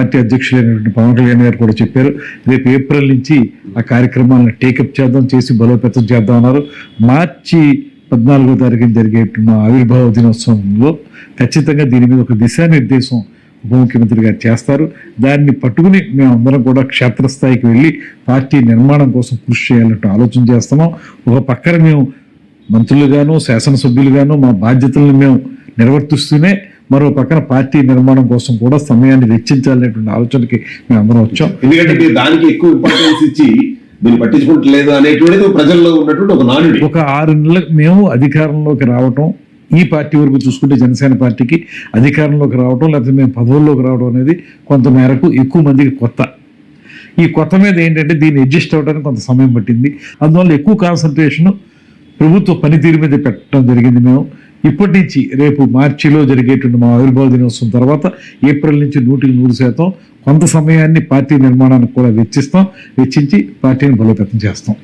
Party అధ్యక్షులైనటువంటి Pawan Kalyan గారు కూడా చెప్పారు. రేపు ఏప్రిల్ నుంచి ఆ కార్యక్రమాలను టేకప్ చేసి బలోపేతం చేద్దాం అన్నారు. మార్చి 14వ తారీఖున జరిగేటువంటి ఆవిర్భావ దినోత్సవంలో ఖచ్చితంగా దీని మీద ఒక దిశానిర్దేశం ఉప ముఖ్యమంత్రి గారు చేస్తారు. దాన్ని పట్టుకుని మేమందరం కూడా క్షేత్రస్థాయికి వెళ్ళి పార్టీ నిర్మాణం కోసం కృషి చేయాలంటూ ఆలోచన చేస్తున్నాం. ఒక పక్కన మేము మంత్రులుగాను శాసనసభ్యులుగాను మా బాధ్యతలను మేము నిర్వర్తిస్తూనే మరో పక్కన పార్టీ నిర్మాణం కోసం కూడా సమయాన్ని వెచ్చించాలనేటువంటి ఆలోచనకి మేము అందరం వచ్చాం. ఎందుకంటే మీరు దానికి ఎక్కువ ఇంపార్టెన్స్ ఇచ్చి మీరు పట్టించుకోవట్లేదు అనేటువంటిది ప్రజల్లో ఉన్నటువంటి ఒక నానుడి. ఒక 6 నెలలకు మేము అధికారంలోకి రావటం, ఈ పార్టీ వరకు చూసుకుంటే జనసేన పార్టీకి అధికారంలోకి రావటం లేకపోతే మేము పదవుల్లోకి రావడం అనేది కొంత మేరకు ఎక్కువ మందికి కొత్త. ఈ కొత్త మీద ఏంటంటే దీన్ని అడ్జస్ట్ అవ్వడానికి కొంత సమయం పట్టింది. అందువల్ల ఎక్కువ కాన్సన్ట్రేషన్ ప్రభుత్వ పనితీరు మీద పెట్టడం జరిగింది. మేము ఇప్పటి నుంచి రేపు మార్చిలో జరిగేటువంటి మా ఆవిర్భావ దినోత్సవం తర్వాత ఏప్రిల్ నుంచి 100% కొంత సమయాన్ని పార్టీ నిర్మాణానికి కూడా వెచ్చించి పార్టీని బలోపేతం చేస్తాం.